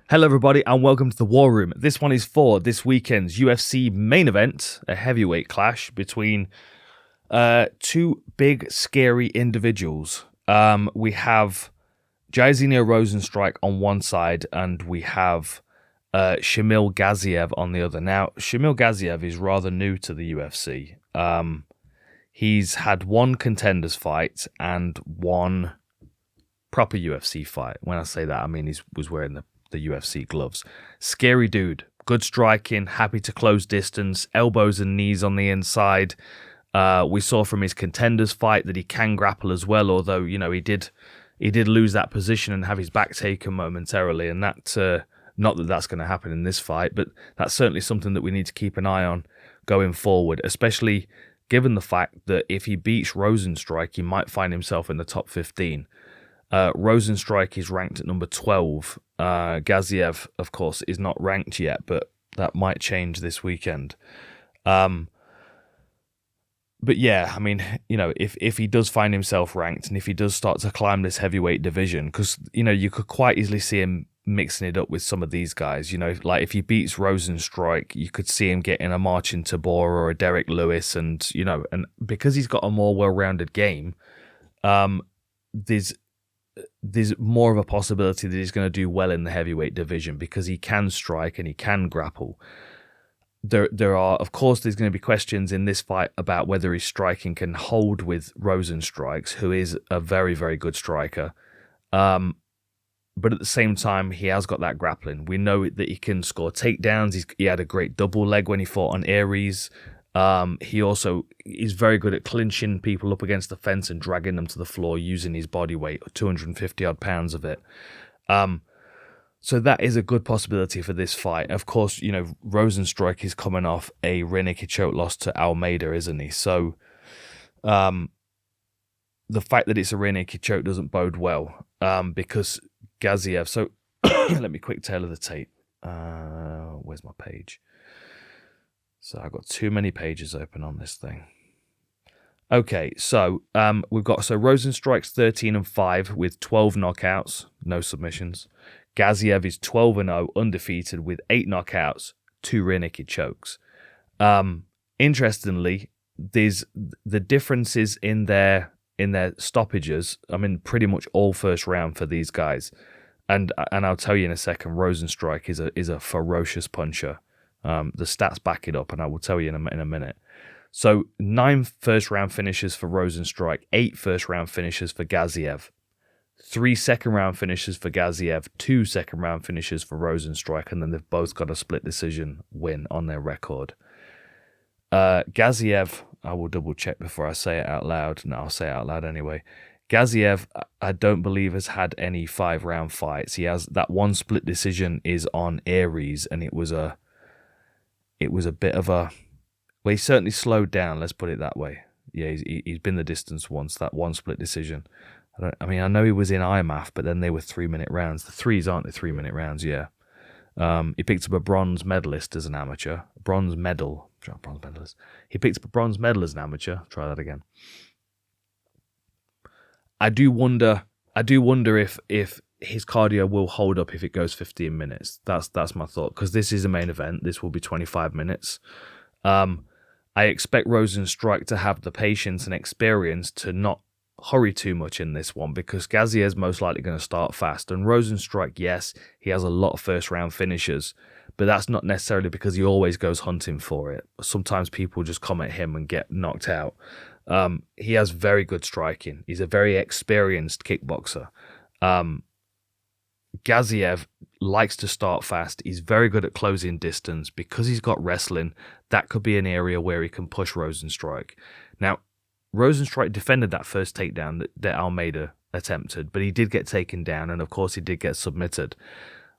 Hello everybody and welcome to the War Room. This one is for this weekend's UFC main event, a heavyweight clash between two big scary individuals. We have Jairzinho Rozenstruik on one side and we have Shamil Giziev on the other. Now, Shamil Giziev is rather new to the UFC. He's had one contenders fight and one proper UFC fight. When I say that, I mean he was wearing the UFC gloves. Scary dude, good striking, happy to close distance, elbows and knees on the inside. We saw from his contenders fight that he can grapple as well, although he did lose that position and have his back taken momentarily, and that not that that's going to happen in this fight, but that's certainly something that we need to keep an eye on going forward, especially given the fact that if he beats Rozenstruik, he might find himself in the top 15. Rozenstruik is ranked at number 12. Giziev, of course, is not ranked yet, but that might change this weekend. But yeah, I mean, if he does find himself ranked and if he does start to climb this heavyweight division, because, you could quite easily see him mixing it up with some of these guys, like if he beats Rozenstruik, you could see him getting a Marcin Tybura or a Derek Lewis, and because he's got a more well-rounded game, there's more of a possibility that he's going to do well in the heavyweight division because he can strike and he can grapple. There are, of course, there's going to be questions in this fight about whether his striking can hold with Rozenstruik's, who is a very, very good striker. But at the same time, he has got that grappling. We know that he can score takedowns. He had a great double leg when he fought on Aries. He also is very good at clinching people up against the fence and dragging them to the floor using his body weight, 250 odd pounds of it. So that is a good possibility for this fight. Of course, Rozenstruik is coming off a rear naked choke loss to Almeida, isn't he? So the fact that it's a rear naked choke doesn't bode well because Giziev. So let me quick tailor the tape. Where's my page? So I've got too many pages open on this thing. Okay, so we've got Rozenstruik's 13-5 with 12 knockouts, no submissions. Giziev is 12-0, undefeated with 8 knockouts, 2 rear naked chokes. Interestingly, there's the differences in their stoppages. I mean, pretty much all first round for these guys, and I'll tell you in a second. Rozenstruik is a ferocious puncher. The stats back it up, and I will tell you in a minute. So 9 first-round finishes for Rozenstruik, 8 first-round finishes for Giziev, 3 second-round finishes for Giziev, 2 second-round finishes for Rozenstruik, and then they've both got a split decision win on their record. Giziev, I will double-check before I say it out loud. No, I'll say it out loud anyway. Giziev, I don't believe has had any 5-round fights. He has that one split decision is on Aries, and it was a bit of a... Well, he certainly slowed down, let's put it that way. Yeah, he's been the distance once, that one split decision. I know he was in IMAF, but then they were 3-minute rounds. The threes aren't the 3-minute rounds, yeah. He picked up a bronze medalist as an amateur. Bronze medalist. He picked up a bronze medal as an amateur. Try that again. I do wonder if his cardio will hold up if it goes 15 minutes. That's my thought, because this is a main event. This will be 25 minutes. I expect Rozenstruik to have the patience and experience to not hurry too much in this one, because Giziev is most likely going to start fast. And Rozenstruik, yes, he has a lot of first-round finishers, but that's not necessarily because he always goes hunting for it. Sometimes people just come at him and get knocked out. He has very good striking. He's a very experienced kickboxer. Giziev likes to start fast. He's very good at closing distance. Because he's got wrestling, that could be an area where he can push Rozenstruik. Now, Rozenstruik defended that first takedown that Almeida attempted, but he did get taken down, and of course he did get submitted.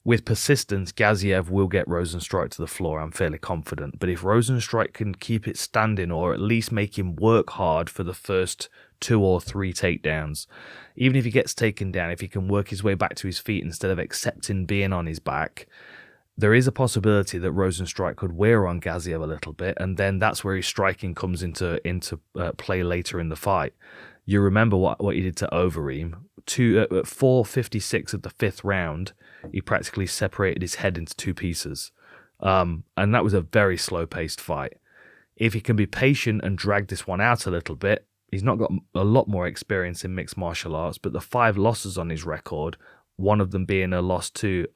With persistence, Giziev will get Rozenstruik to the floor, I'm fairly confident. But if Rozenstruik can keep it standing, or at least make him work hard for the first 2 or 3 takedowns, even if he gets taken down, if he can work his way back to his feet instead of accepting being on his back, there is a possibility that Rozenstruik could wear on Giziev a little bit, and then that's where his striking comes into play later in the fight. You remember what he did to Overeem, at 4:56 of the fifth round, he practically separated his head into two pieces. And that was a very slow-paced fight. If he can be patient and drag this one out a little bit, he's not got a lot more experience in mixed martial arts, but the 5 losses on his record, one of them being a loss to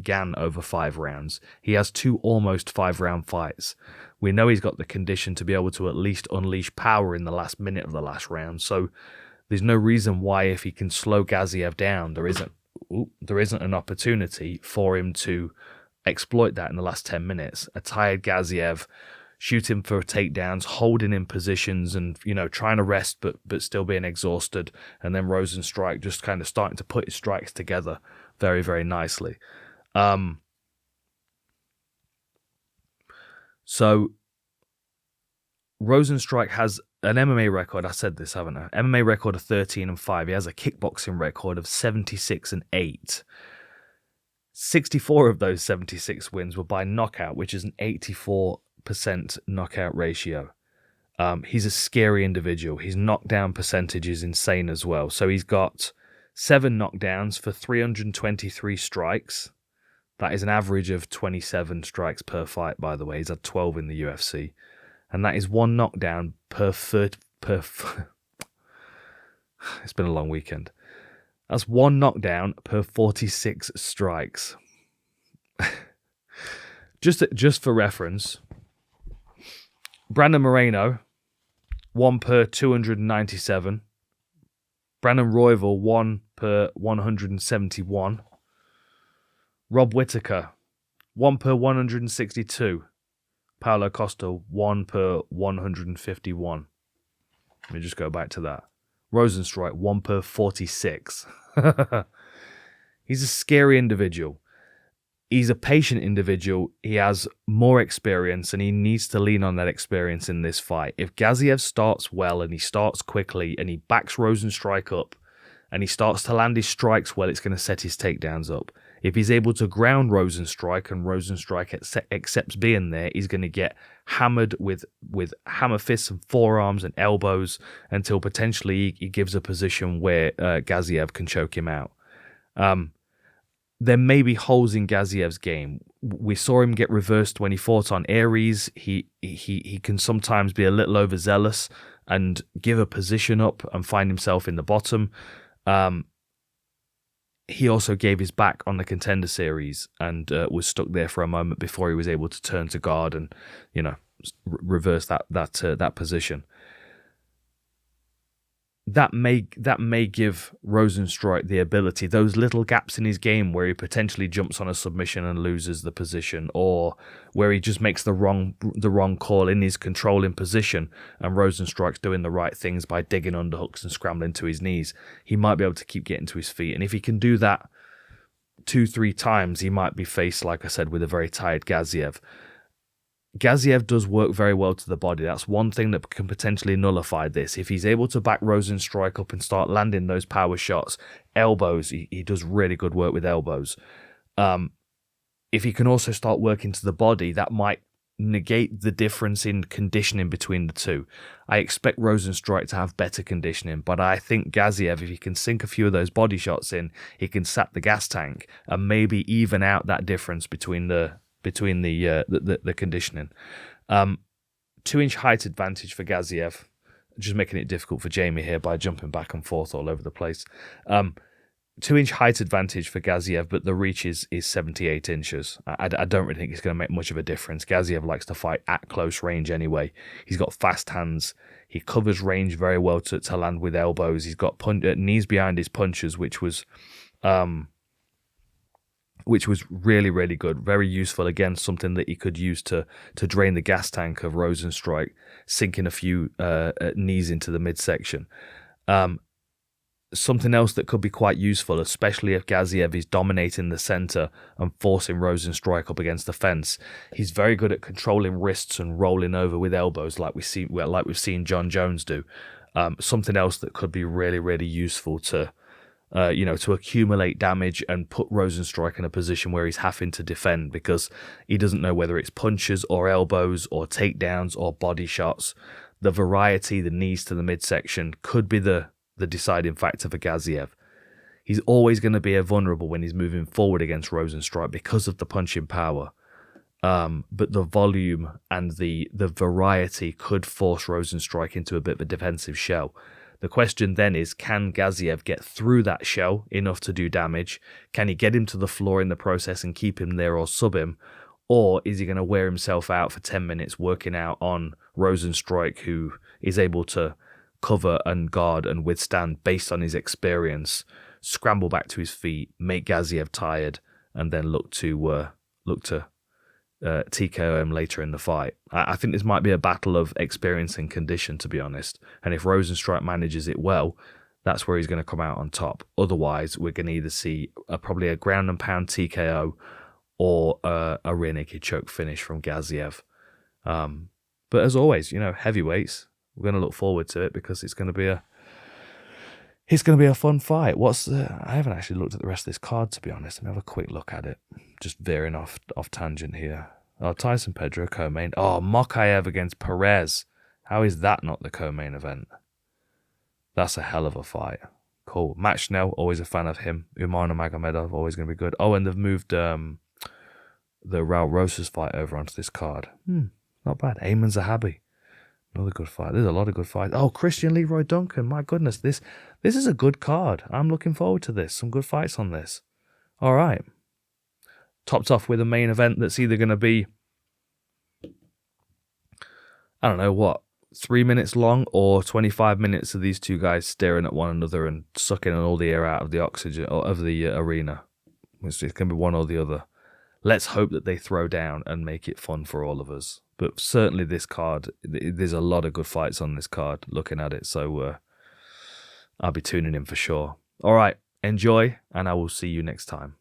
Gan over 5 rounds, he has 2 almost 5-round fights. We know he's got the condition to be able to at least unleash power in the last minute of the last round, so there's no reason why, if he can slow Giziev down, there isn't an opportunity for him to exploit that in the last 10 minutes. A tired Giziev, shoot him for takedowns, holding in positions and, trying to rest but still being exhausted. And then Rozenstruik just kind of starting to put his strikes together very, very nicely. So Rozenstruik has an MMA record, I said this, haven't I? MMA record of 13-5. He has a kickboxing record of 76-8. 64 of those 76 wins were by knockout, which is an 84% knockout ratio. He's a scary individual. His knockdown percentage is insane as well. So he's got 7 knockdowns for 323 strikes. That is an average of 27 strikes per fight, by the way. He's had 12 in the UFC. And that is 1 knockdown per It's been a long weekend. That's 1 knockdown per 46 strikes. Just for reference, Brandon Moreno, 1 per 297. Brandon Royval, 1 per 171. Rob Whittaker, 1 per 162. Paulo Costa, 1 per 151. Let me just go back to that. Rozenstruik, 1 per 46. He's a scary individual. He's a patient individual. He has more experience, and he needs to lean on that experience in this fight. If Giziev starts well and he starts quickly and he backs Rozenstruik up and he starts to land his strikes well, it's going to set his takedowns up. If he's able to ground Rozenstruik and Rozenstruik accepts being there, he's going to get hammered with hammer fists and forearms and elbows until potentially he gives a position where Giziev can choke him out. There may be holes in Giziev's game. We saw him get reversed when he fought on Aries. He can sometimes be a little overzealous and give a position up and find himself in the bottom. He also gave his back on the Contender Series and was stuck there for a moment before he was able to turn to guard and, reverse that position. That may give Rozenstruik the ability, those little gaps in his game where he potentially jumps on a submission and loses the position, or where he just makes the wrong call in his controlling position and Rozenstruik's doing the right things by digging underhooks and scrambling to his knees. He might be able to keep getting to his feet, and if he can do that 2-3 times, he might be faced, like I said, with a very tired Giziev. Giziev does work very well to the body. That's one thing that can potentially nullify this. If he's able to back Rozenstruik up and start landing those power shots, elbows, he does really good work with elbows. If he can also start working to the body, that might negate the difference in conditioning between the two. I expect Rozenstruik to have better conditioning, but I think Giziev, if he can sink a few of those body shots in, he can sap the gas tank and maybe even out that difference between the conditioning. 2-inch height advantage for Giziev, just making it difficult for Jamie here by jumping back and forth all over the place. 2-inch height advantage for Giziev, but the reach is 78 inches. I don't really think it's going to make much of a difference. Giziev likes to fight at close range anyway. He's got fast hands. He covers range very well to land with elbows. He's got knees behind his punches, which was really, really good. Very useful. Again, something that he could use to drain the gas tank of Rozenstruik, sinking a few knees into the midsection. Something else that could be quite useful, especially if Giziev is dominating the center and forcing Rozenstruik up against the fence. He's very good at controlling wrists and rolling over with elbows, like we've seen John Jones do. Something else that could be really, really useful to accumulate damage and put Rozenstruik in a position where he's having to defend because he doesn't know whether it's punches or elbows or takedowns or body shots. The variety, the knees to the midsection could be the deciding factor for Giziev. He's always going to be vulnerable when he's moving forward against Rozenstruik because of the punching power. But the volume and the variety could force Rozenstruik into a bit of a defensive shell. The question then is, can Giziev get through that shell enough to do damage? Can he get him to the floor in the process and keep him there or sub him? Or is he going to wear himself out for 10 minutes working out on Rozenstruik, who is able to cover and guard and withstand based on his experience, scramble back to his feet, make Giziev tired, and then look to TKO him later in the fight. I think this might be a battle of experience and condition, to be honest. And if Rozenstruik manages it well, that's where he's going to come out on top. Otherwise, we're going to either see probably a ground and pound TKO or a rear naked choke finish from Giziev. But as always, heavyweights, we're going to look forward to it because it's going to be a fun fight. I haven't actually looked at the rest of this card, to be honest. Let me have a quick look at it. Just veering off tangent here. Oh, Tyson Pedro co-main. Oh, Mokaev against Perez. How is that not the co-main event? That's a hell of a fight. Cool. Matt Schnell, always a fan of him. Umar Nurmagomedov, always going to be good. Oh, and they've moved the Raul Rosas fight over onto this card. Not bad. Ayman Zahabi. Another good fight. There's a lot of good fights. Oh, Christian Leroy Duncan. My goodness, this is a good card. I'm looking forward to this. Some good fights on this. All right. Topped off with a main event that's either going to be, I don't know what, 3 minutes long or 25 minutes of these two guys staring at one another and sucking all the air out of the oxygen of the arena. It's going to be one or the other. Let's hope that they throw down and make it fun for all of us. But certainly this card, there's a lot of good fights on this card, looking at it. So I'll be tuning in for sure. All right, enjoy, and I will see you next time.